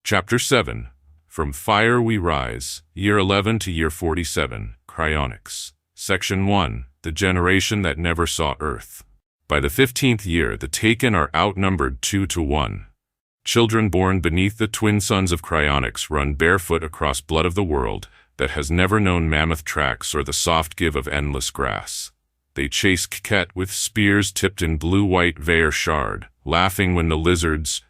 Chapter 7. From Fire We Rise, Year 11 to Year 47, Kryonix. Section 1. The Generation That Never Saw Earth. By the 15th year, the Taken are outnumbered 2 to 1. Children born beneath the twin suns of Kryonix run barefoot across blood of the world that has never known mammoth tracks or the soft give of endless grass. They chase Keket with spears tipped in blue-white Vair shard, laughing when the lizards'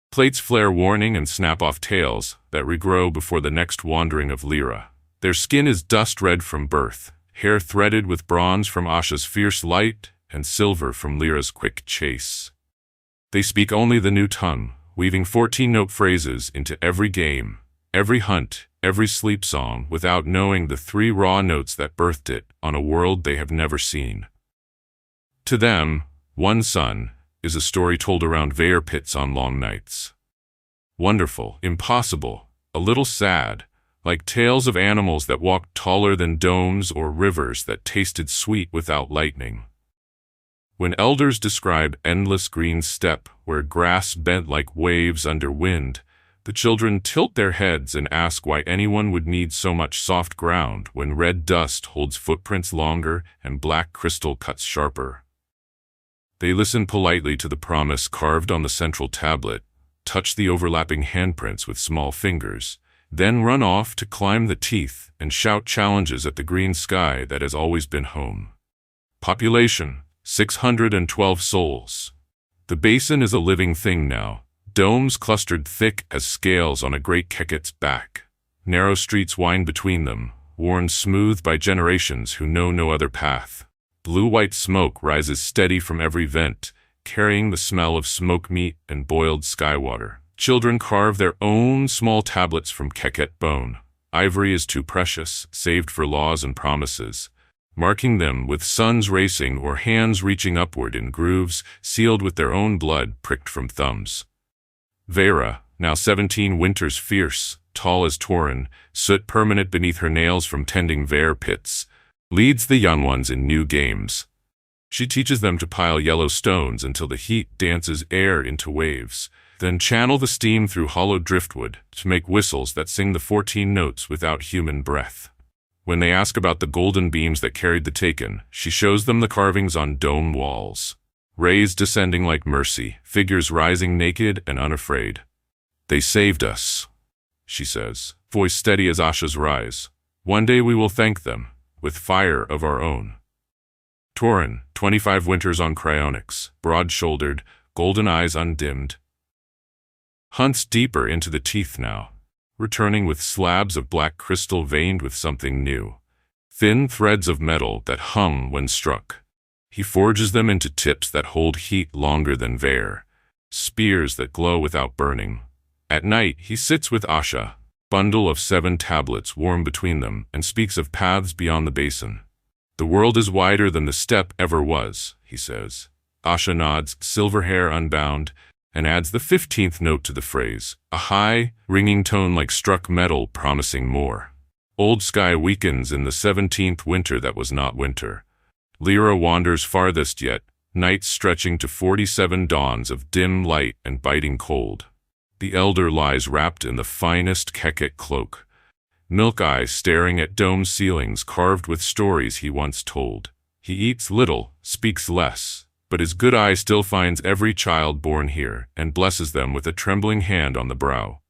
plates flare warning and snap off tails that regrow before the next wandering of Lyra. Their skin is dust red from birth, hair threaded with bronze from Asha's fierce light and silver from Lyra's quick chase. They speak only the new tongue, weaving 14-note phrases into every game, every hunt, every sleep song without knowing the 3 raw notes that birthed it on a world they have never seen. To them, one sun is a story told around Vair pits on long nights. Wonderful, impossible, a little sad, like tales of animals that walked taller than domes or rivers that tasted sweet without lightning. When elders describe endless green steppe where grass bent like waves under wind, the children tilt their heads and ask why anyone would need so much soft ground when red dust holds footprints longer and black crystal cuts sharper. They listen politely to the promise carved on the central tablet, touch the overlapping handprints with small fingers, then run off to climb the teeth and shout challenges at the green sky that has always been home. Population: 612 souls. The basin is a living thing now, domes clustered thick as scales on a great Keket's back. Narrow streets wind between them, worn smooth by generations who know no other path. Blue-white smoke rises steady from every vent, carrying the smell of smoke meat and boiled sky water. Children carve their own small tablets from Keket bone. Ivory is too precious, saved for laws and promises, marking them with suns racing or hands reaching upward in grooves sealed with their own blood pricked from thumbs. Vaira, now 17 winters fierce, tall as Tauren, soot permanent beneath her nails from tending Vair pits, leads the young ones in new games. She teaches them to pile yellow stones until the heat dances air into waves, then channel the steam through hollow driftwood to make whistles that sing the 14 notes without human breath. When they ask about the golden beams that carried the Taken, she shows them the carvings on dome walls. Rays descending like mercy, figures rising naked and unafraid. "They saved us," she says, voice steady as Asha's rise. "One day we will thank them, with fire of our own." Tauren, 25 winters on Kryonix, broad-shouldered, golden eyes undimmed. Hunts deeper into the teeth now, returning with slabs of black crystal veined with something new. Thin threads of metal that hum when struck. He forges them into tips that hold heat longer than Vair, spears that glow without burning. At night, he sits with Asha, bundle of 7 tablets warm between them, and speaks of paths beyond the basin. "The world is wider than the steppe ever was," he says. Asha nods, silver hair unbound, and adds the 15th note to the phrase, a high, ringing tone like struck metal promising more. Old sky weakens in the 17th winter that was not winter. Lyra wanders farthest yet, nights stretching to 47 dawns of dim light and biting cold. The elder lies wrapped in the finest Keket cloak, milk eyes staring at dome ceilings carved with stories he once told. He eats little, speaks less, but his good eye still finds every child born here and blesses them with a trembling hand on the brow.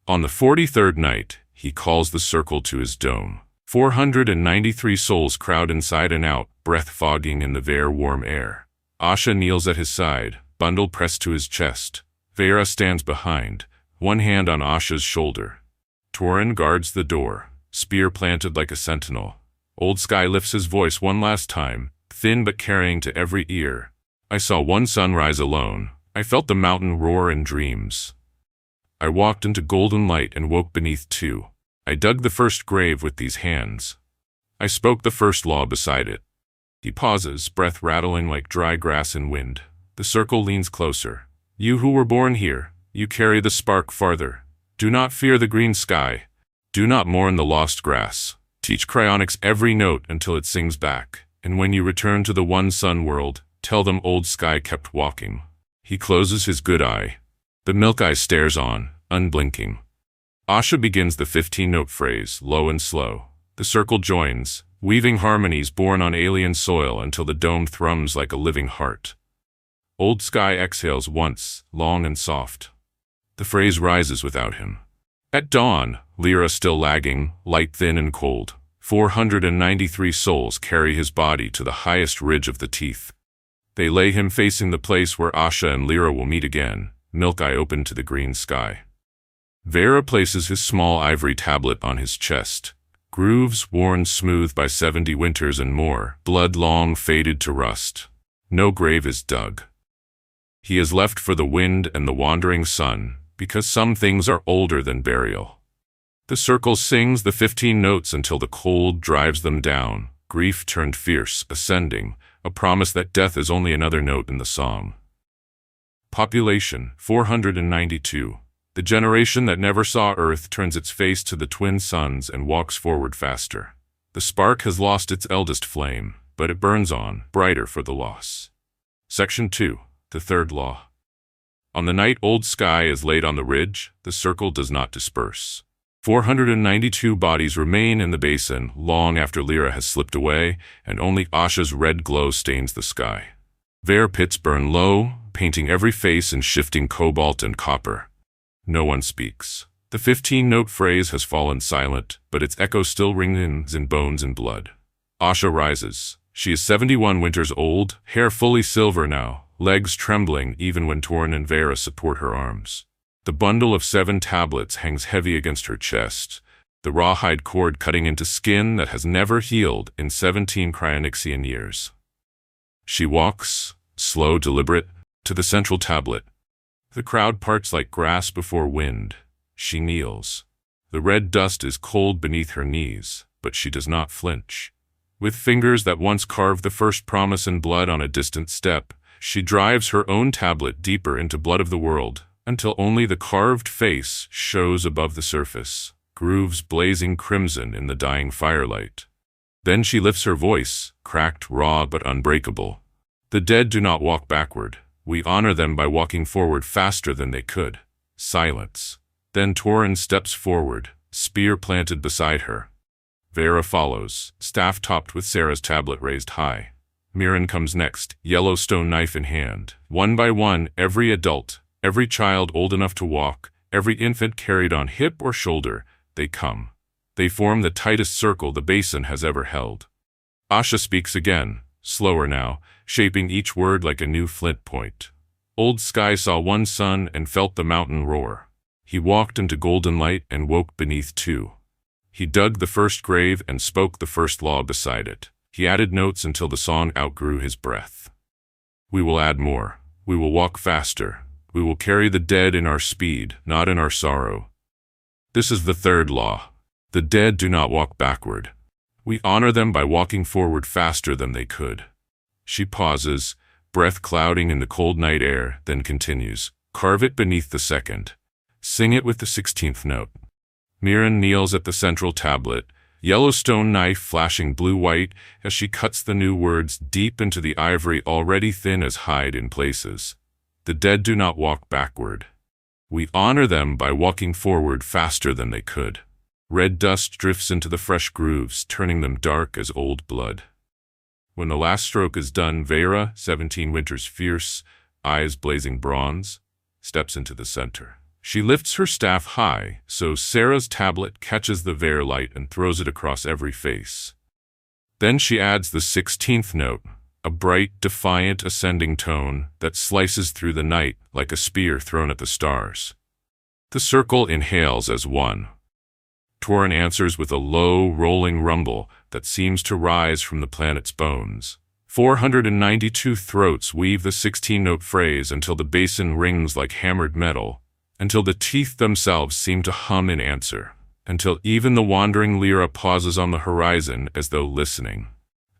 On the 43rd night, he calls the circle to his dome. 493 souls crowd inside and out, breath fogging in the Vair warm air. Asha kneels at his side, bundle pressed to his chest. Vaira stands behind, one hand on Asha's shoulder. Tauren guards the door, spear planted like a sentinel. Old Sky lifts his voice one last time, thin but carrying to every ear. "I saw one sun rise alone. I felt the mountain roar in dreams. I walked into golden light and woke beneath 2. I dug the first grave with these hands. I spoke the first law beside it." He pauses, breath rattling like dry grass in wind. The circle leans closer. "You who were born here, you carry the spark farther. Do not fear the green sky. Do not mourn the lost grass. Teach Kryonix every note until it sings back, and when you return to the one sun world, tell them old sky kept walking." He closes his good eye. The milk eye stares on, unblinking. Asha begins the 15-note phrase, low and slow. The circle joins, weaving harmonies born on alien soil until the dome thrums like a living heart. Old Sky exhales once, long and soft. The phrase rises without him. At dawn, Lyra still lagging, light, thin, and cold. 493 souls carry his body to the highest ridge of the teeth. They lay him facing the place where Asha and Lyra will meet again, milk eye open to the green sky. Vera places his small ivory tablet on his chest. Grooves worn smooth by 70 winters and more, blood long faded to rust. No grave is dug. He is left for the wind and the wandering sun, because some things are older than burial. The circle sings the 15 notes until the cold drives them down, grief turned fierce, ascending, a promise that death is only another note in the song. Population 492. The generation that never saw Earth turns its face to the twin suns and walks forward faster. The spark has lost its eldest flame, but it burns on, brighter for the loss. Section 2. The third law. On the night Old Sky is laid on the ridge, the circle does not disperse. 492 bodies remain in the basin long after Lyra has slipped away, and only Asha's red glow stains the sky. Vare pits burn low, painting every face in shifting cobalt and copper. No one speaks. The 15-note phrase has fallen silent, but its echo still rings in bones and blood. Asha rises. She is 71 winters old, hair fully silver now, legs trembling even when Torn and Vera support her arms. The bundle of 7 tablets hangs heavy against her chest, the rawhide cord cutting into skin that has never healed in 17 Kryonixian years. She walks, slow, deliberate, to the central tablet. The crowd parts like grass before wind. She kneels. The red dust is cold beneath her knees, but she does not flinch. With fingers that once carved the first promise in blood on a distant step, she drives her own tablet deeper into blood of the world, until only the carved face shows above the surface, grooves blazing crimson in the dying firelight. Then she lifts her voice, cracked, raw, but unbreakable. The dead do not walk backward. We honor them by walking forward faster than they could. Silence. Then Torin steps forward, spear planted beside her. Vera follows, staff topped with Sarah's tablet raised high. Mirren comes next, yellow stone knife in hand. One by one, every adult, every child old enough to walk, every infant carried on hip or shoulder, they come. They form the tightest circle the basin has ever held. Asha speaks again, slower now, shaping each word like a new flint point. Old Sky saw one sun and felt the mountain roar. He walked into golden light and woke beneath 2. He dug the first grave and spoke the first law beside it. He added notes until the song outgrew his breath. We will add more. We will walk faster. We will carry the dead in our speed, not in our sorrow. This is the third law. The dead do not walk backward. We honor them by walking forward faster than they could. She pauses, breath clouding in the cold night air, then continues. Carve it beneath the second. Sing it with the 16th note. Mirren kneels at the central tablet, yellow stone knife flashing blue-white as she cuts the new words deep into the ivory already thin as hide in places. The dead do not walk backward. We honor them by walking forward faster than they could. Red dust drifts into the fresh grooves, turning them dark as old blood. When the last stroke is done, Vera, 17 winters fierce, eyes blazing bronze, steps into the center. She lifts her staff high, so Sarah's tablet catches the Vare light and throws it across every face. Then she adds the 16th note, a bright, defiant, ascending tone that slices through the night like a spear thrown at the stars. The circle inhales as one. Torin answers with a low, rolling rumble that seems to rise from the planet's bones. 492 throats weave the 16-note phrase until the basin rings like hammered metal, until the teeth themselves seem to hum in answer, until even the wandering Lyra pauses on the horizon as though listening.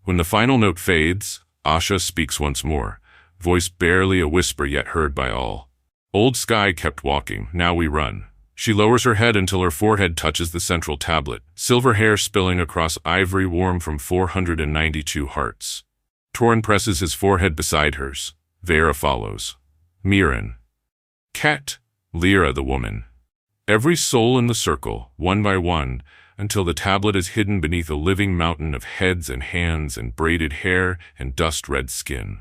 When the final note fades, Asha speaks once more, voice barely a whisper yet heard by all. Old Sky kept walking, now we run. She lowers her head until her forehead touches the central tablet, silver hair spilling across ivory warm from 492 hearts. Torin presses his forehead beside hers. Vera follows. Mirren. Ket. Lyra the woman. Every soul in the circle, one by one, until the tablet is hidden beneath a living mountain of heads and hands and braided hair and dust-red skin.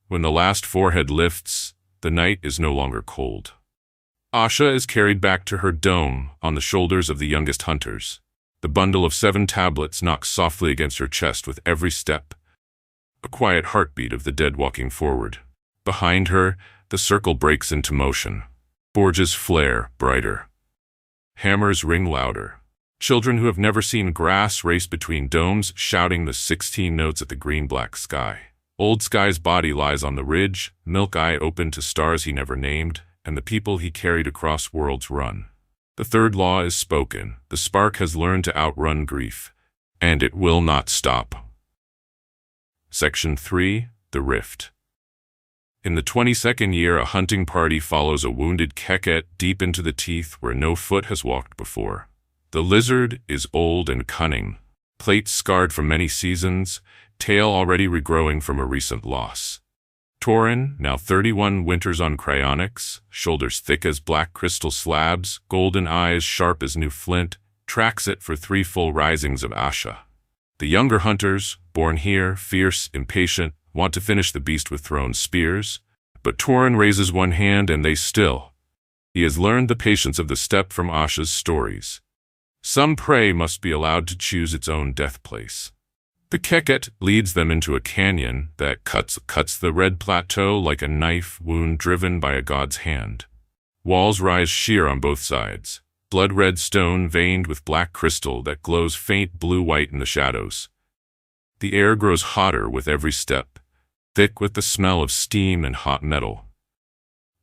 When the last forehead lifts, the night is no longer cold. Asha is carried back to her dome on the shoulders of the youngest hunters. The bundle of 7 tablets knocks softly against her chest with every step, a quiet heartbeat of the dead walking forward. Behind her, the circle breaks into motion. Forges flare brighter. Hammers ring louder. Children who have never seen grass race between domes, shouting the 16 notes at the green-black sky. Old Sky's body lies on the ridge, milk eye open to stars he never named, and the people he carried across worlds run. The third law is spoken. The spark has learned to outrun grief, and it will not stop. Section 3. The Rift. In the 22nd year, a hunting party follows a wounded Keket deep into the teeth where no foot has walked before. The lizard is old and cunning, plates scarred from many seasons, tail already regrowing from a recent loss. Tauren, now 31, winters on Kryonix, shoulders thick as black crystal slabs, golden eyes sharp as new flint, tracks it for 3 full risings of Asha. The younger hunters, born here, fierce, impatient, want to finish the beast with thrown spears, but Tauren raises one hand and they still. He has learned the patience of the steppe from Asha's stories. Some prey must be allowed to choose its own death place. The Keket leads them into a canyon that cuts the red plateau like a knife wound driven by a god's hand. Walls rise sheer on both sides, blood-red stone veined with black crystal that glows faint blue-white in the shadows. The air grows hotter with every step, thick with the smell of steam and hot metal.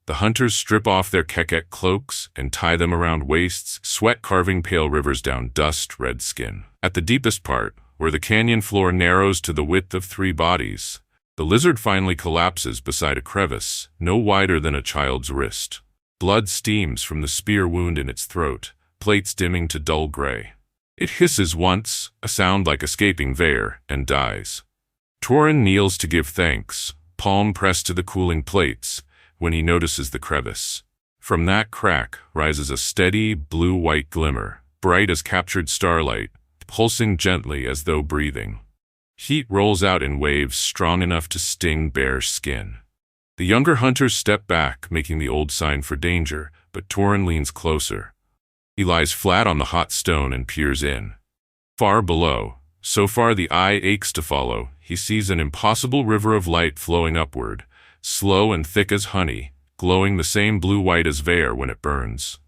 The hunters strip off their Keket cloaks and tie them around waists, sweat carving pale rivers down dust-red skin. At the deepest part, where the canyon floor narrows to the width of 3 bodies, the lizard finally collapses beside a crevice, no wider than a child's wrist. Blood steams from the spear wound in its throat, plates dimming to dull gray. It hisses once, a sound like escaping Vair, and dies. Tauren kneels to give thanks, palm pressed to the cooling plates, when he notices the crevice. From that crack rises a steady, blue-white glimmer, bright as captured starlight, pulsing gently as though breathing. Heat rolls out in waves strong enough to sting bare skin. The younger hunters step back, making the old sign for danger, but Tauren leans closer. He lies flat on the hot stone and peers in. Far below, so far the eye aches to follow, he sees an impossible river of light flowing upward, slow and thick as honey, glowing the same blue-white as Vair when it burns.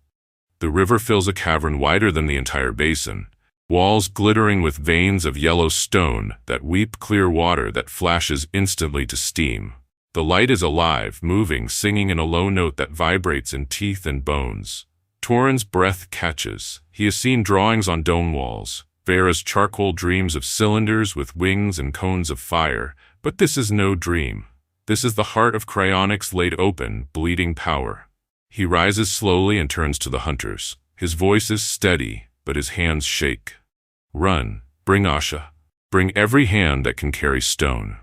The river fills a cavern wider than the entire basin, walls glittering with veins of yellow stone that weep clear water that flashes instantly to steam. The light is alive, moving, singing in a low note that vibrates in teeth and bones. Tauren's breath catches. He has seen drawings on dome walls, Vair's charcoal dreams of cylinders with wings and cones of fire, but this is no dream. This is the heart of Kryonix laid open, bleeding power. He rises slowly and turns to the hunters. His voice is steady, but his hands shake. Run, bring Asha. Bring every hand that can carry stone.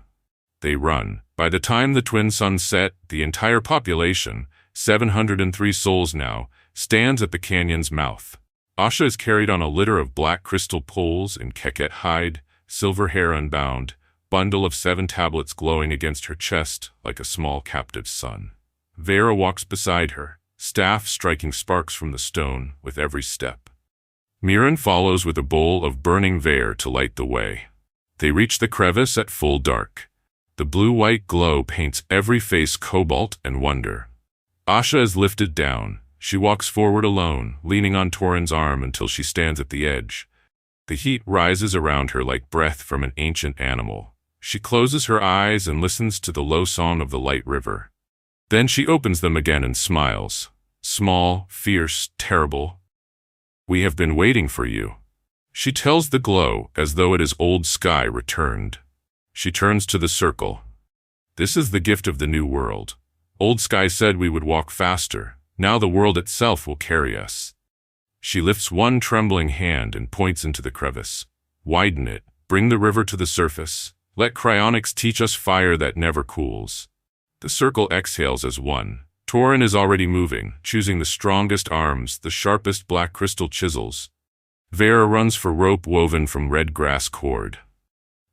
They run. By the time the twin suns set, the entire population, 703 souls now, stands at the canyon's mouth. Asha is carried on a litter of black crystal poles in Keket hide, silver hair unbound, bundle of 7 tablets glowing against her chest like a small captive sun. Vair walks beside her, staff striking sparks from the stone with every step. Mirren follows with a bowl of burning Vair to light the way. They reach the crevice at full dark. The blue-white glow paints every face cobalt and wonder. Asha is lifted down. She walks forward alone, leaning on Tauren's arm until she stands at the edge. The heat rises around her like breath from an ancient animal. She closes her eyes and listens to the low song of the light river. Then she opens them again and smiles. Small, fierce, terrible. We have been waiting for you. She tells the glow as though it is old Sky returned. She turns to the circle. This is the gift of the new world. Old Sky said we would walk faster. Now the world itself will carry us. She lifts one trembling hand and points into the crevice. Widen it. Bring the river to the surface. Let Kryonix teach us fire that never cools. The circle exhales as one. Torin is already moving, choosing the strongest arms, the sharpest black crystal chisels. Vera runs for rope woven from red grass cord.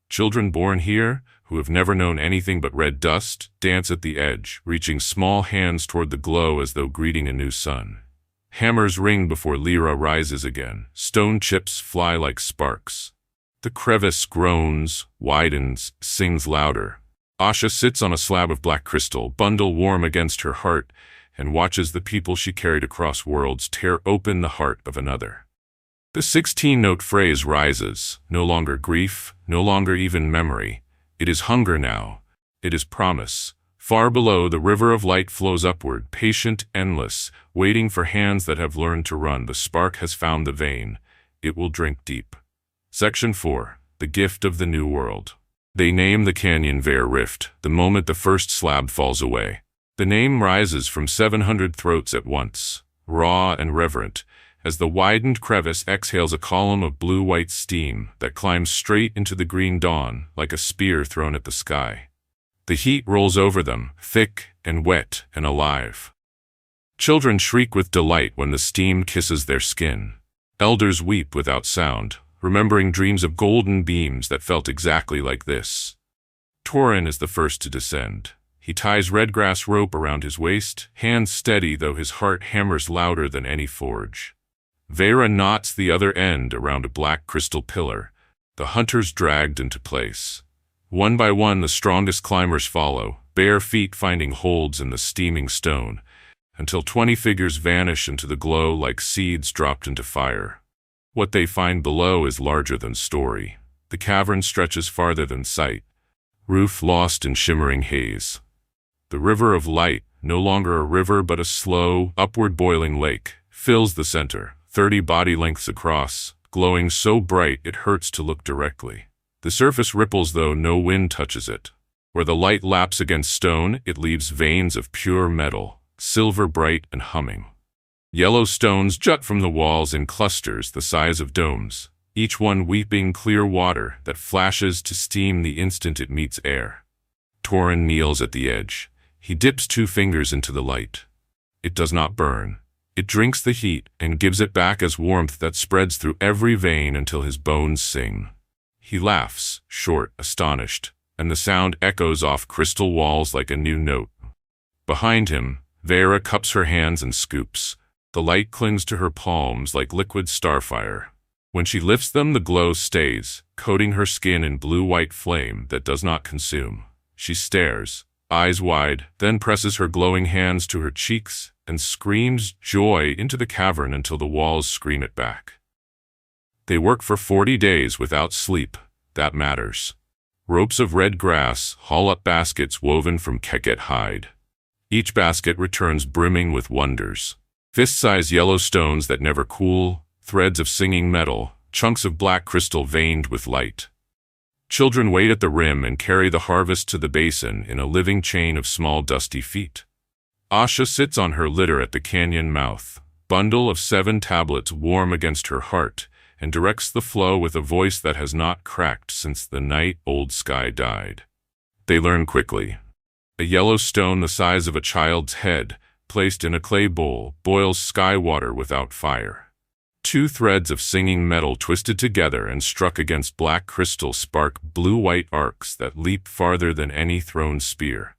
Children born here, who have never known anything but red dust, dance at the edge, reaching small hands toward the glow as though greeting a new sun. Hammers ring before Lyra rises again. Stone chips fly like sparks. The crevice groans, widens, sings louder. Asha sits on a slab of black crystal, bundle warm against her heart, and watches the people she carried across worlds tear open the heart of another. The 16-note phrase rises, no longer grief, no longer even memory. It is hunger now. It is promise. Far below, the river of light flows upward, patient, endless, waiting for hands that have learned to run. The spark has found the vein. It will drink deep. Section 4. The Gift of the New World. They name the canyon Ver Rift, the moment the first slab falls away. The name rises from 700 throats at once, raw and reverent, as the widened crevice exhales a column of blue-white steam that climbs straight into the green dawn like a spear thrown at the sky. The heat rolls over them, thick and wet and alive. Children shriek with delight when the steam kisses their skin. Elders weep without sound, remembering dreams of golden beams that felt exactly like this. Torin is the first to descend. He ties red grass rope around his waist, hands steady though his heart hammers louder than any forge. Vera knots the other end around a black crystal pillar, the hunters dragged into place. One by one the strongest climbers follow, bare feet finding holds in the steaming stone, until 20 figures vanish into the glow like seeds dropped into fire. What they find below is larger than story. The cavern stretches farther than sight, roof lost in shimmering haze. The river of light, no longer a river but a slow, upward boiling lake, fills the center, 30 body lengths across, glowing so bright it hurts to look directly. The surface ripples though no wind touches it. Where the light laps against stone, it leaves veins of pure metal, silver bright and humming. Yellow stones jut from the walls in clusters the size of domes, each one weeping clear water that flashes to steam the instant it meets air. Torin kneels at the edge. He dips 2 fingers into the light. It does not burn. It drinks the heat and gives it back as warmth that spreads through every vein until his bones sing. He laughs, short, astonished, and the sound echoes off crystal walls like a new note. Behind him, Vera cups her hands and scoops. The light clings to her palms like liquid starfire. When she lifts them, the glow stays, coating her skin in blue-white flame that does not consume. She stares, eyes wide, then presses her glowing hands to her cheeks and screams joy into the cavern until the walls scream it back. They work for 40 days without sleep. That matters. Ropes of red grass haul up baskets woven from keket hide. Each basket returns brimming with wonders. Fist-sized yellow stones that never cool, threads of singing metal, chunks of black crystal veined with light. Children wait at the rim and carry the harvest to the basin in a living chain of small dusty feet. Asha sits on her litter at the canyon mouth, bundle of 7 tablets warm against her heart, and directs the flow with a voice that has not cracked since the night old sky died. They learn quickly. A yellow stone the size of a child's head, placed in a clay bowl, boils sky water without fire. 2 threads of singing metal twisted together and struck against black crystal spark blue-white arcs that leap farther than any thrown spear.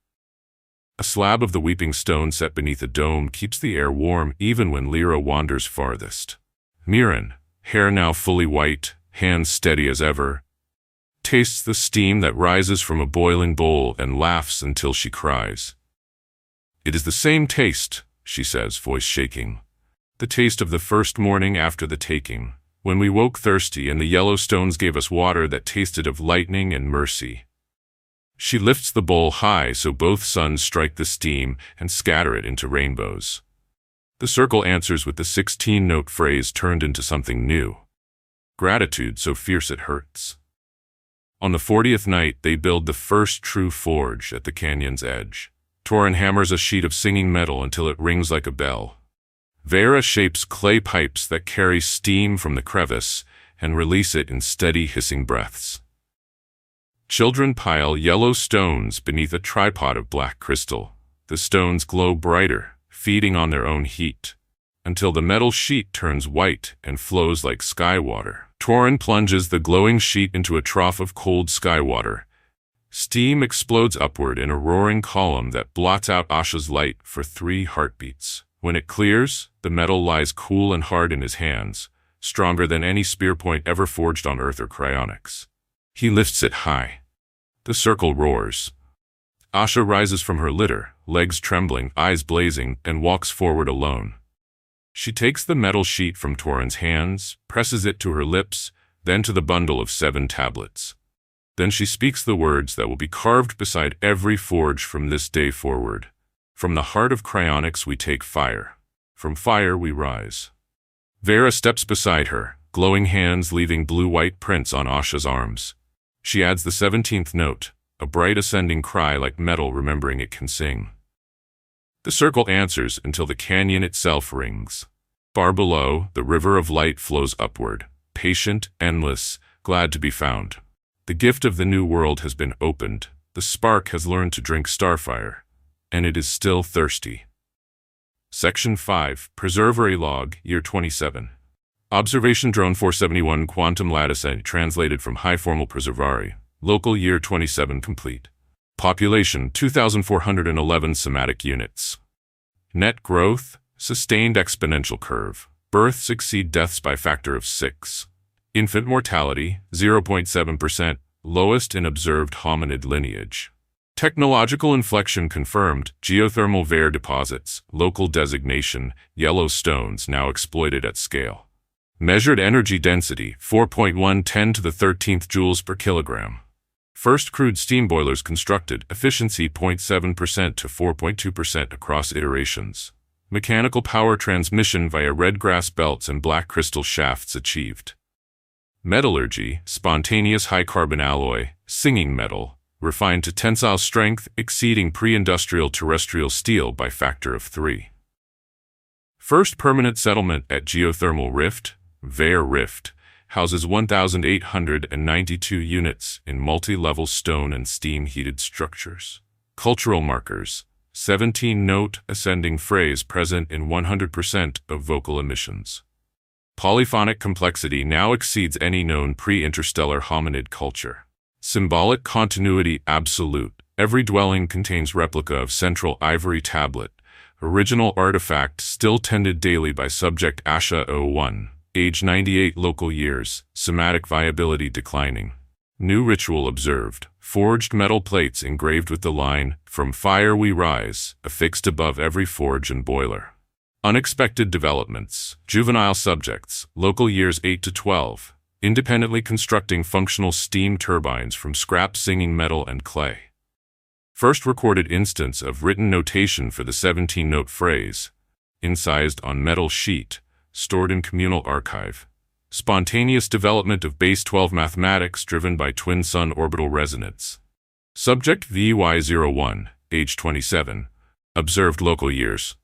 A slab of the weeping stone set beneath a dome keeps the air warm even when Lyra wanders farthest. Mirren, hair now fully white, hands steady as ever, tastes the steam that rises from a boiling bowl and laughs until she cries. "It is the same taste," she says, voice shaking. "The taste of the first morning after the taking, when we woke thirsty and the yellow stones gave us water that tasted of lightning and mercy." She lifts the bowl high so both suns strike the steam and scatter it into rainbows. The circle answers with the 16-note phrase turned into something new. Gratitude so fierce it hurts. On the 40th night, they build the first true forge at the canyon's edge. Torin hammers a sheet of singing metal until it rings like a bell. Vera shapes clay pipes that carry steam from the crevice and release it in steady hissing breaths. Children pile yellow stones beneath a tripod of black crystal. The stones glow brighter, feeding on their own heat, until the metal sheet turns white and flows like sky water. Torin plunges the glowing sheet into a trough of cold sky water. Steam explodes upward in a roaring column that blots out Asha's light for 3 heartbeats. When it clears, the metal lies cool and hard in his hands, stronger than any spear point ever forged on Earth or Kryonix. He lifts it high. The circle roars. Asha rises from her litter, legs trembling, eyes blazing, and walks forward alone. She takes the metal sheet from Torin's hands, presses it to her lips, then to the bundle of 7 tablets. Then she speaks the words that will be carved beside every forge from this day forward. From the heart of Kryonix we take fire. From fire we rise. Vera steps beside her, glowing hands leaving blue-white prints on Asha's arms. She adds the 17th note, a bright ascending cry like metal remembering it can sing. The circle answers until the canyon itself rings. Far below, the river of light flows upward, patient, endless, glad to be found. The gift of the new world has been opened. The spark has learned to drink starfire, and it is still thirsty. Section 5, Preservery Log, Year 27. Observation Drone 471 Quantum Lattice translated from High Formal Preservari. Local Year 27 complete. Population 2,411 somatic units. Net growth, sustained exponential curve. Births exceed deaths by factor of 6. Infant mortality, 0.7%, lowest in observed hominid lineage. Technological inflection confirmed, geothermal Vare deposits, local designation, yellow stones now exploited at scale. Measured energy density, 4.110 to the 13th joules per kilogram. First crude steam boilers constructed, efficiency 0.7% to 4.2% across iterations. Mechanical power transmission via red grass belts and black crystal shafts achieved. Metallurgy, spontaneous high-carbon alloy, singing metal, refined to tensile strength exceeding pre-industrial terrestrial steel by factor of 3. First permanent settlement at geothermal rift, Vare Rift, houses 1,892 units in multi-level stone and steam-heated structures. Cultural markers, 17-note ascending phrase present in 100% of vocal emissions. Polyphonic complexity now exceeds any known pre-interstellar hominid culture. Symbolic continuity absolute. Every dwelling contains replica of central ivory tablet. Original artifact still tended daily by subject Asha 01. Age 98 local years. Somatic viability declining. New ritual observed. Forged metal plates engraved with the line, "From fire we rise," affixed above every forge and boiler. Unexpected developments. Juvenile subjects, local years 8 to 12, independently constructing functional steam turbines from scrap singing metal and clay. First recorded instance of written notation for the 17-note phrase, incised on metal sheet, stored in communal archive. Spontaneous development of base 12 mathematics driven by twin sun orbital resonance. Subject VY01, age 27, observed local years.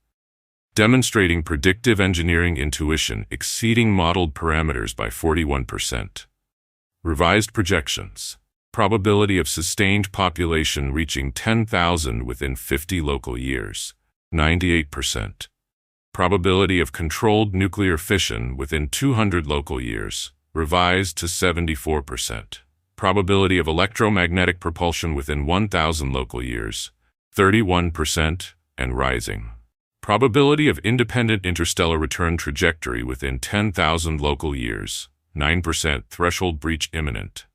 Demonstrating predictive engineering intuition exceeding modeled parameters by 41%. Revised projections. Probability of sustained population reaching 10,000 within 50 local years, 98%. Probability of controlled nuclear fission within 200 local years, revised to 74%. Probability of electromagnetic propulsion within 1,000 local years, 31%, and rising. Probability of independent interstellar return trajectory within 10,000 local years, 9%, threshold breach imminent.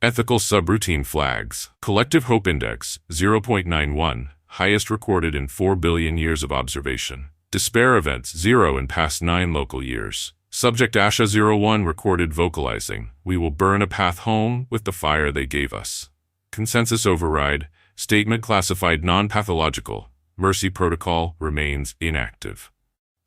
Ethical subroutine flags. Collective Hope Index, 0.91, highest recorded in 4 billion years of observation. Despair events, 0 in past 9 local years. Subject Asha 01 recorded vocalizing, "We will burn a path home with the fire they gave us." Consensus override. Statement classified non-pathological. Mercy protocol remains inactive.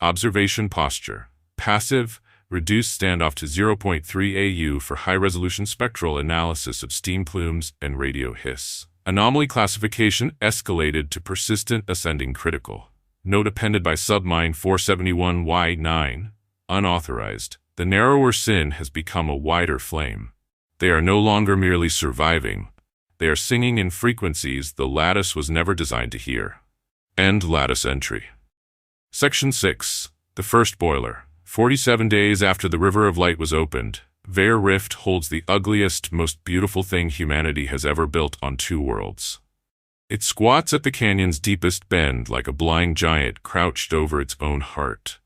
Observation posture. Passive, reduced standoff to 0.3 AU for high-resolution spectral analysis of steam plumes and radio hiss. Anomaly classification escalated to persistent ascending critical. Note appended by submine 471Y9. Unauthorized. The narrower sin has become a wider flame. They are no longer merely surviving. They are singing in frequencies the lattice was never designed to hear. End lattice entry. Section 6. The first boiler. 47 days after the River of Light was opened, Vare Rift holds the ugliest, most beautiful thing humanity has ever built on two worlds. It squats at the canyon's deepest bend like a blind giant crouched over its own heart.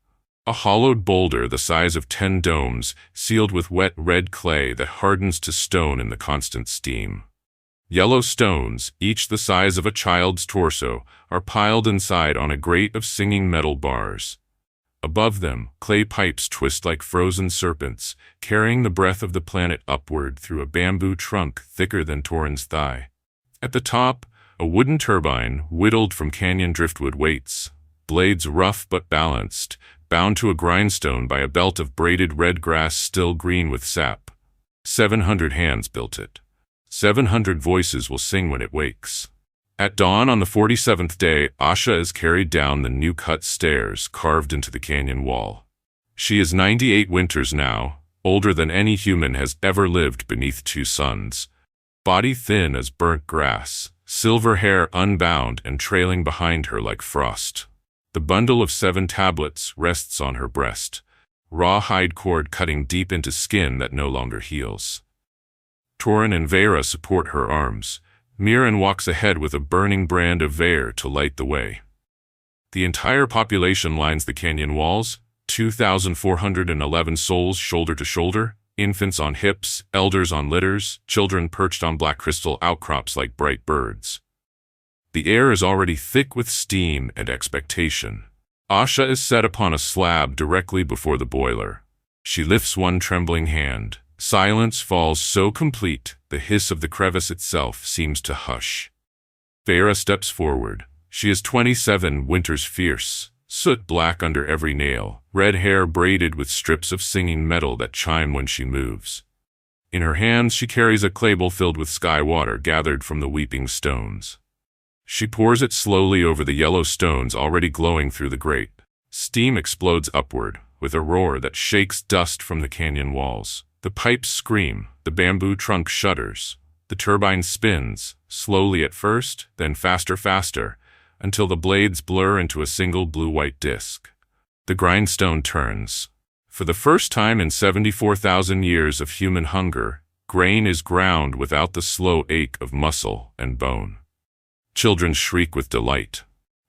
A hollowed boulder the size of 10 domes, sealed with wet red clay that hardens to stone in the constant steam. Yellow stones, each the size of a child's torso, are piled inside on a grate of singing metal bars. Above them, clay pipes twist like frozen serpents, carrying the breath of the planet upward through a bamboo trunk thicker than Torin's thigh. At the top, a wooden turbine, whittled from canyon driftwood waits, blades rough but balanced, bound to a grindstone by a belt of braided red grass still green with sap. 700 hands built it. 700 voices will sing when it wakes. At dawn on the 47th day, Asha is carried down the new-cut stairs carved into the canyon wall. She is 98 winters now, older than any human has ever lived beneath two suns. Body thin as burnt grass, silver hair unbound and trailing behind her like frost. The bundle of 7 tablets rests on her breast, raw hide cord cutting deep into skin that no longer heals. Torin and Vera support her arms. Mirren walks ahead with a burning brand of Vare to light the way. The entire population lines the canyon walls, 2,411 souls shoulder to shoulder, infants on hips, elders on litters, children perched on black crystal outcrops like bright birds. The air is already thick with steam and expectation. Asha is set upon a slab directly before the boiler. She lifts one trembling hand. Silence falls so complete, the hiss of the crevice itself seems to hush. Vera steps forward. She is 27 winters fierce, soot black under every nail, red hair braided with strips of singing metal that chime when she moves. In her hands she carries a clay bowl filled with sky water gathered from the weeping stones. She pours it slowly over the yellow stones already glowing through the grate. Steam explodes upward, with a roar that shakes dust from the canyon walls. The pipes scream, the bamboo trunk shudders. The turbine spins, slowly at first, then faster, until the blades blur into a single blue-white disc. The grindstone turns. For the first time in 74,000 years of human hunger, grain is ground without the slow ache of muscle and bone. Children shriek with delight.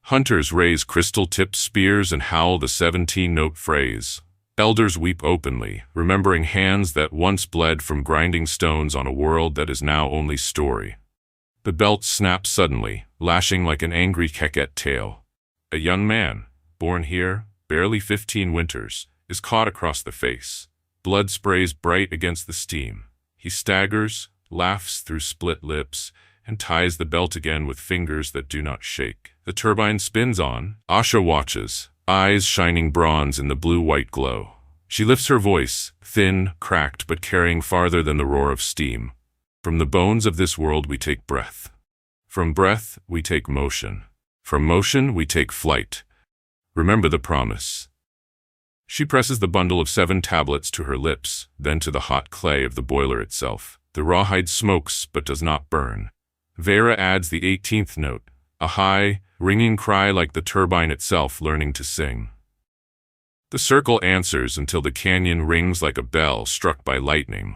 Hunters raise crystal-tipped spears and howl the 17-note phrase. Elders weep openly, remembering hands that once bled from grinding stones on a world that is now only story. The belt snaps suddenly, lashing like an angry Keket tail. A young man, born here, barely 15 winters, is caught across the face. Blood sprays bright against the steam. He staggers, laughs through split lips, and ties the belt again with fingers that do not shake. The turbine spins on. Asha watches, eyes shining bronze in the blue-white glow. She lifts her voice, thin, cracked, but carrying farther than the roar of steam. From the bones of this world we take breath. From breath we take motion. From motion we take flight. Remember the promise. She presses the bundle of 7 tablets to her lips, then to the hot clay of the boiler itself. The rawhide smokes but does not burn. Vera adds the 18th note, a high, ringing cry like the turbine itself learning to sing. The circle answers until the canyon rings like a bell struck by lightning.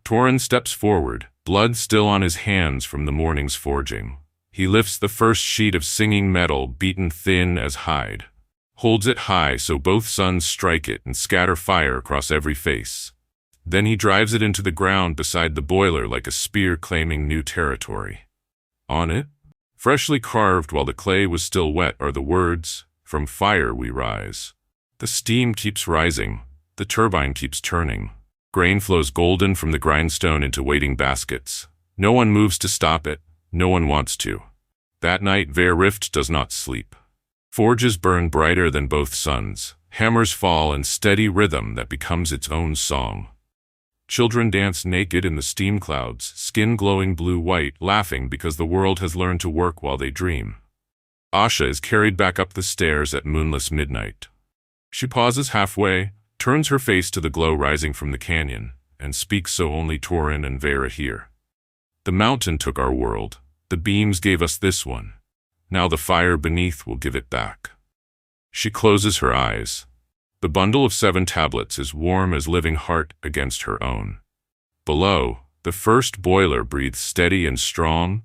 Torin steps forward, blood still on his hands from the morning's forging. He lifts the first sheet of singing metal beaten thin as hide, holds it high so both suns strike it and scatter fire across every face. Then he drives it into the ground beside the boiler like a spear claiming new territory. On it, freshly carved while the clay was still wet, are the words, "From fire we rise." The steam keeps rising, the turbine keeps turning. Grain flows golden from the grindstone into waiting baskets. No one moves to stop it, no one wants to. That night Vare Rift does not sleep. Forges burn brighter than both suns. Hammers fall in steady rhythm that becomes its own song. Children dance naked in the steam clouds, skin glowing blue-white, laughing because the world has learned to work while they dream. Asha is carried back up the stairs at moonless midnight. She pauses halfway, turns her face to the glow rising from the canyon, and speaks so only Torin and Vera hear. The mountain took our world. The beams gave us this one. Now the fire beneath will give it back. She closes her eyes. The bundle of 7 tablets is warm as living heart against her own. Below, the first boiler breathes steady and strong,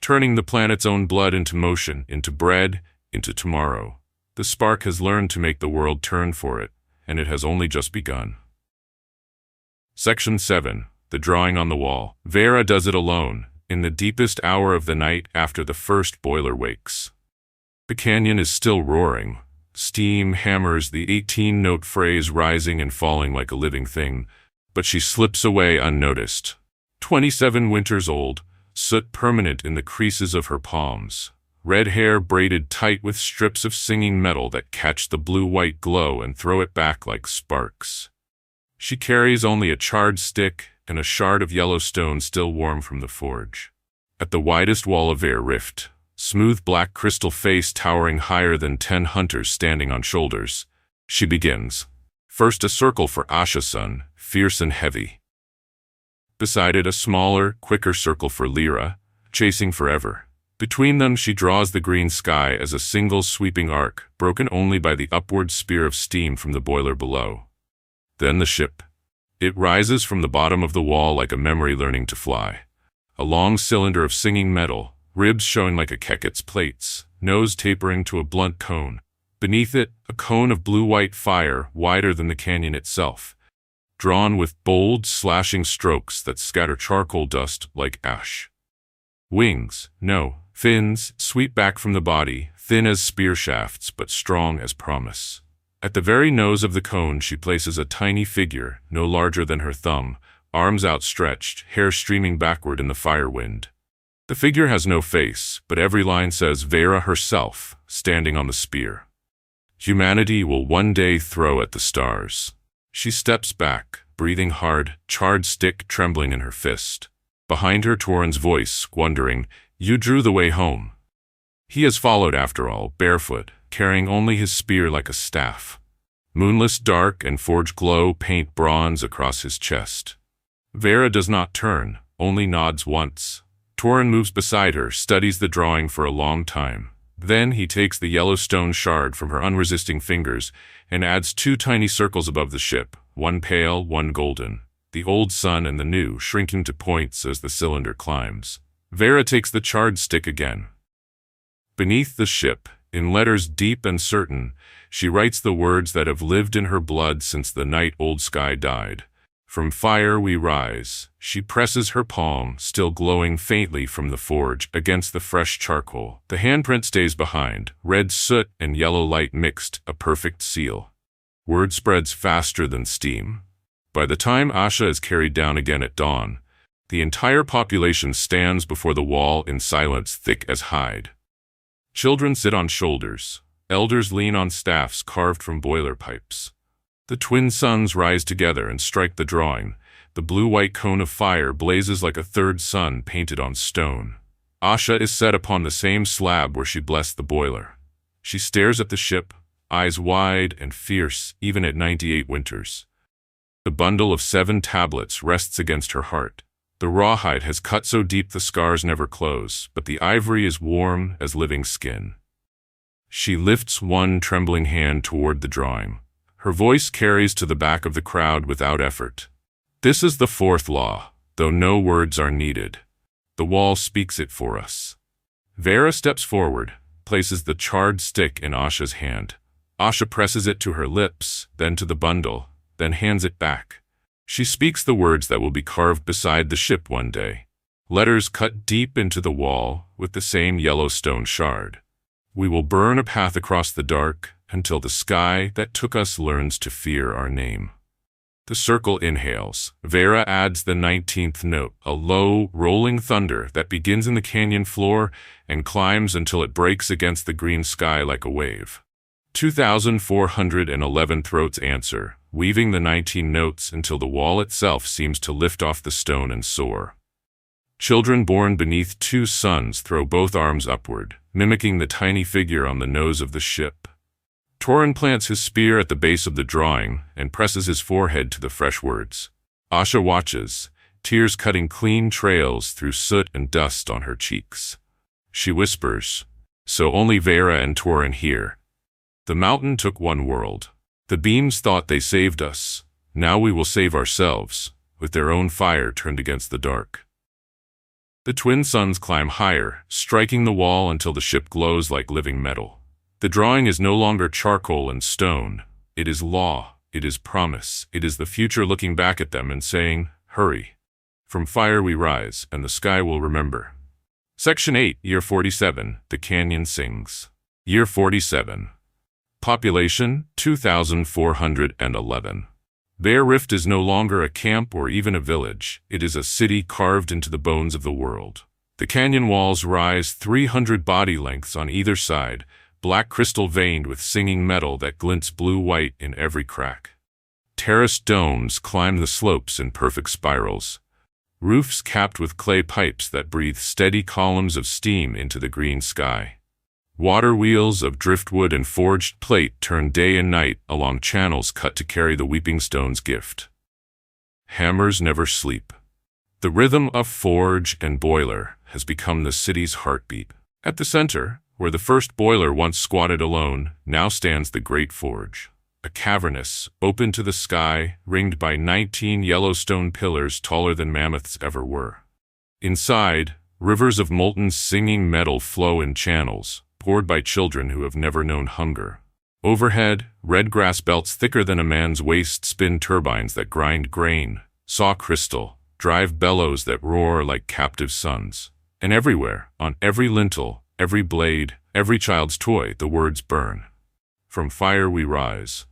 turning the planet's own blood into motion, into bread, into tomorrow. The spark has learned to make the world turn for it, and it has only just begun. Section 7. The drawing on the wall. Vera does it alone, in the deepest hour of the night after the first boiler wakes. The canyon is still roaring. Steam hammers the 18-note phrase rising and falling like a living thing, but she slips away unnoticed. 27 winters old, soot permanent in the creases of her palms, red hair braided tight with strips of singing metal that catch the blue-white glow and throw it back like sparks. She carries only a charred stick and a shard of yellow stone still warm from the forge. At the widest wall of air rift, smooth black crystal face towering higher than 10 hunters standing on shoulders, she begins. First a circle for Asha-san, fierce and heavy. Beside it a smaller, quicker circle for Lyra, chasing forever. Between them she draws the green sky as a single sweeping arc, broken only by the upward spear of steam from the boiler below. Then the ship. It rises from the bottom of the wall like a memory learning to fly. A long cylinder of singing metal, ribs showing like a keket's plates, nose tapering to a blunt cone. Beneath it, a cone of blue-white fire wider than the canyon itself, drawn with bold, slashing strokes that scatter charcoal dust like ash. Wings, no, fins, sweep back from the body, thin as spear shafts but strong as promise. At the very nose of the cone she places a tiny figure, no larger than her thumb, arms outstretched, hair streaming backward in the fire wind. The figure has no face, but every line says Vera herself, standing on the spear. Humanity will one day throw at the stars. She steps back, breathing hard, charred stick trembling in her fist. Behind her Torin's voice, wondering, "You drew the way home." He has followed after all, barefoot, carrying only his spear like a staff. Moonless dark and forge glow paint bronze across his chest. Vera does not turn, only nods once. Torin moves beside her, studies the drawing for a long time. Then he takes the yellow stone shard from her unresisting fingers and adds 2 tiny circles above the ship, one pale, one golden. The old sun and the new shrinking to points as the cylinder climbs. Vera takes the charred stick again. Beneath the ship, in letters deep and certain, she writes the words that have lived in her blood since the night old sky died. From fire we rise. She presses her palm, still glowing faintly from the forge, against the fresh charcoal. The handprint stays behind, red soot and yellow light mixed, a perfect seal. Word spreads faster than steam. By the time Asha is carried down again at dawn, the entire population stands before the wall in silence thick as hide. Children sit on shoulders. Elders lean on staffs carved from boiler pipes. The twin suns rise together and strike the drawing. The blue-white cone of fire blazes like a third sun painted on stone. Asha is set upon the same slab where she blessed the boiler. She stares at the ship, eyes wide and fierce even at 98 winters. The bundle of 7 tablets rests against her heart. The rawhide has cut so deep the scars never close, but the ivory is warm as living skin. She lifts one trembling hand toward the drawing. Her voice carries to the back of the crowd without effort. This is the 4th law, though no words are needed. The wall speaks it for us. Vera steps forward, places the charred stick in Asha's hand. Asha presses it to her lips, then to the bundle, then hands it back. She speaks the words that will be carved beside the ship one day. Letters cut deep into the wall with the same yellow stone shard. We will burn a path across the dark until the sky that took us learns to fear our name. The circle inhales. Vera adds the 19th note, a low, rolling thunder that begins in the canyon floor and climbs until it breaks against the green sky like a wave. 2,411 throats answer, weaving the 19 notes until the wall itself seems to lift off the stone and soar. Children born beneath 2 suns throw both arms upward, mimicking the tiny figure on the nose of the ship. Torin plants his spear at the base of the drawing and presses his forehead to the fresh words. Asha watches, tears cutting clean trails through soot and dust on her cheeks. She whispers, So only Vera and Torin hear. The mountain took one world. The beams thought they saved us. Now we will save ourselves, with their own fire turned against the dark. The twin suns climb higher, striking the wall until the ship glows like living metal. The drawing is no longer charcoal and stone. It is law, it is promise, it is the future looking back at them and saying, hurry. From fire we rise, and the sky will remember. Section 8, Year 47, The Canyon Sings. Year 47. Population, 2,411. Bear Rift is no longer a camp or even a village. It is a city carved into the bones of the world. The canyon walls rise 300 body lengths on either side, black crystal veined with singing metal that glints blue-white in every crack. Terraced domes climb the slopes in perfect spirals. Roofs capped with clay pipes that breathe steady columns of steam into the green sky. Water wheels of driftwood and forged plate turn day and night along channels cut to carry the Weeping Stone's gift. Hammers never sleep. The rhythm of forge and boiler has become the city's heartbeat. At the center, where the first boiler once squatted alone, now stands the Great Forge. A cavernous, open to the sky, ringed by 19 yellow stone pillars taller than mammoths ever were. Inside, rivers of molten singing metal flow in channels, poured by children who have never known hunger. Overhead, red grass belts thicker than a man's waist spin turbines that grind grain, saw crystal, drive bellows that roar like captive suns. And everywhere, on every lintel, every blade, every child's toy, the words burn. From fire we rise.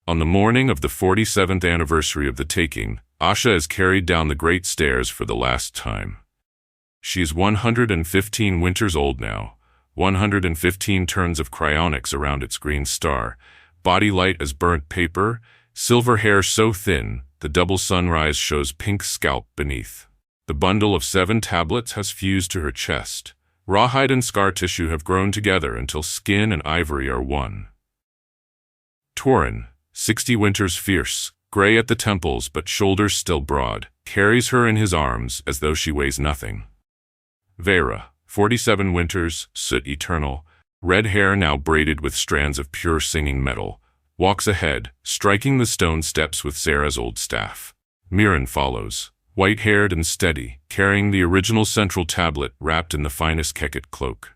On the morning of the 47th anniversary of the taking, Asha is carried down the great stairs for the last time. She is 115 winters old now, 115 turns of Kryonix around its green star, body light as burnt paper, silver hair so thin, the double sunrise shows pink scalp beneath. The bundle of 7 tablets has fused to her chest. Rawhide and scar tissue have grown together until skin and ivory are one. Torin, 60 winters fierce, gray at the temples but shoulders still broad, carries her in his arms as though she weighs nothing. Vera, 47 winters, soot eternal, red hair now braided with strands of pure singing metal, walks ahead, striking the stone steps with Sarah's old staff. Mirren follows, white-haired and steady, carrying the original central tablet wrapped in the finest Keket cloak.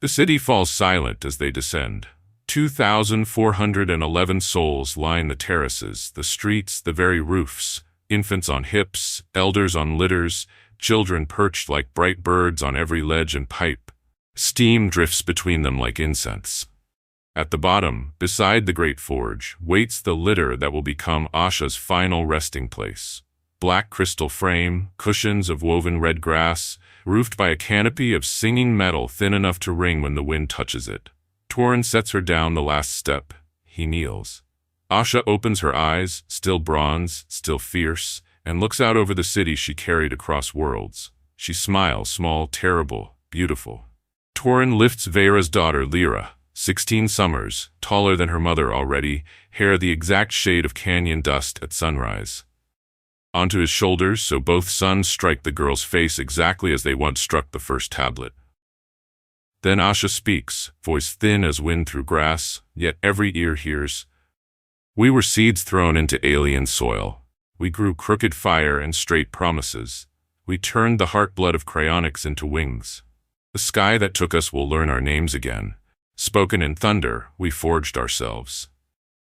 The city falls silent as they descend. 2,411 souls line the terraces, the streets, the very roofs, infants on hips, elders on litters, children perched like bright birds on every ledge and pipe. Steam drifts between them like incense. At the bottom, beside the great forge, waits the litter that will become Asha's final resting place. Black crystal frame, cushions of woven red grass, roofed by a canopy of singing metal thin enough to ring when the wind touches it. Torin sets her down the last step. He kneels. Asha opens her eyes, still bronze, still fierce, and looks out over the city she carried across worlds. She smiles, small, terrible, beautiful. Torin lifts Vera's daughter Lyra, 16 summers, taller than her mother already, hair the exact shade of canyon dust at sunrise. Onto his shoulders so both suns strike the girl's face exactly as they once struck the first tablet. Then Asha speaks, voice thin as wind through grass, yet every ear hears. We were seeds thrown into alien soil. We grew crooked fire and straight promises. We turned the heart-blood of Kryonix into wings. The sky that took us will learn our names again. Spoken in thunder, we forged ourselves.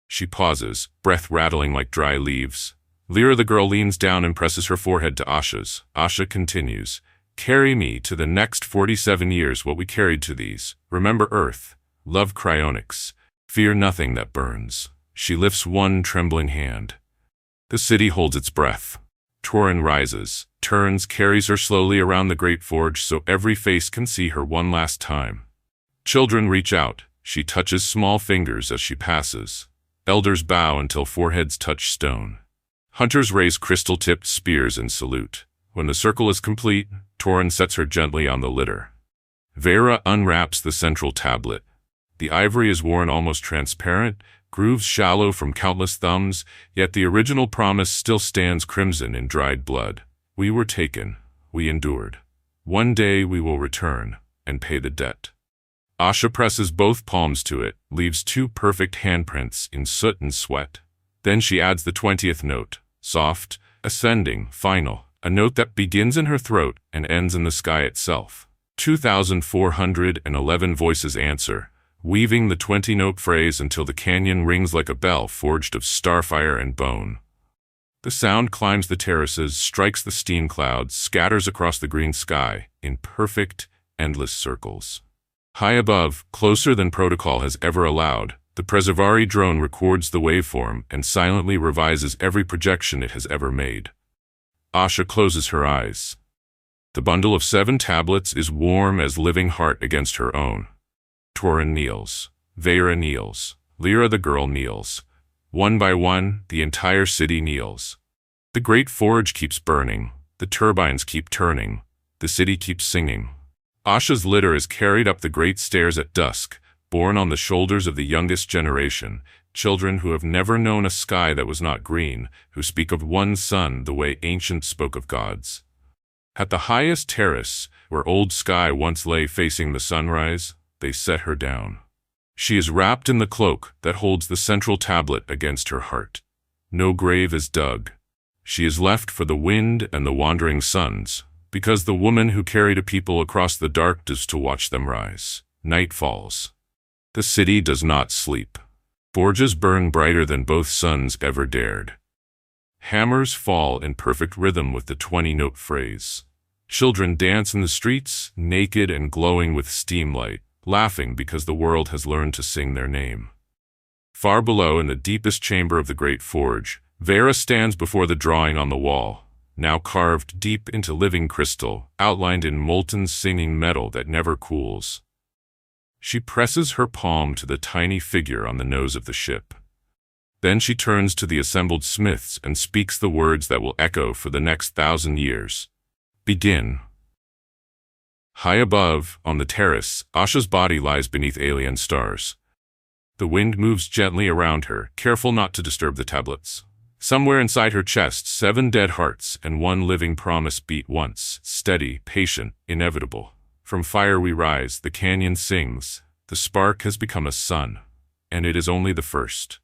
She pauses, breath rattling like dry leaves. Lyra the girl leans down and presses her forehead to Asha's. Asha continues. Carry me to the next 47 years what we carried to these. Remember Earth. Love Kryonix. Fear nothing that burns. She lifts one trembling hand. The city holds its breath. Torin rises, turns, carries her slowly around the great forge so every face can see her one last time. Children reach out. She touches small fingers as she passes. Elders bow until foreheads touch stone. Hunters raise crystal-tipped spears in salute. When the circle is complete, Torin sets her gently on the litter. Vera unwraps the central tablet. The ivory is worn almost transparent, grooves shallow from countless thumbs, yet the original promise still stands crimson in dried blood. We were taken. We endured. One day we will return and pay the debt. Asha presses both palms to it, leaves 2 perfect handprints in soot and sweat. Then she adds the 20th note, soft, ascending, final, a note that begins in her throat and ends in the sky itself. 2,411 voices answer, weaving the 20-note phrase until the canyon rings like a bell forged of starfire and bone. The sound climbs the terraces, strikes the steam clouds, scatters across the green sky in perfect, endless circles. High above, closer than protocol has ever allowed, the Preservari drone records the waveform and silently revises every projection it has ever made. Asha closes her eyes. The bundle of 7 tablets is warm as living heart against her own. Torin kneels. Vera kneels. Lyra the girl kneels. One by one, the entire city kneels. The great forge keeps burning. The turbines keep turning. The city keeps singing. Asha's litter is carried up the great stairs at dusk, borne on the shoulders of the youngest generation, children who have never known a sky that was not green, who speak of one sun the way ancients spoke of gods. At the highest terrace, where old sky once lay facing the sunrise, they set her down. She is wrapped in the cloak that holds the central tablet against her heart. No grave is dug. She is left for the wind and the wandering suns, because the woman who carried a people across the darkness to watch them rise. Night falls. The city does not sleep. Forges burn brighter than both suns ever dared. Hammers fall in perfect rhythm with the 20-note phrase. Children dance in the streets, naked and glowing with steam light, laughing because the world has learned to sing their name. Far below, in the deepest chamber of the great forge, Vera stands before the drawing on the wall, now carved deep into living crystal, outlined in molten singing metal that never cools. She presses her palm to the tiny figure on the nose of the ship. Then she turns to the assembled smiths and speaks the words that will echo for the next 1,000 years. Begin. High above, on the terrace, Asha's body lies beneath alien stars. The wind moves gently around her, careful not to disturb the tablets. Somewhere inside her chest, 7 dead hearts and 1 living promise beat once, steady, patient, inevitable. From fire we rise, the canyon sings. The spark has become a sun, and it is only the first.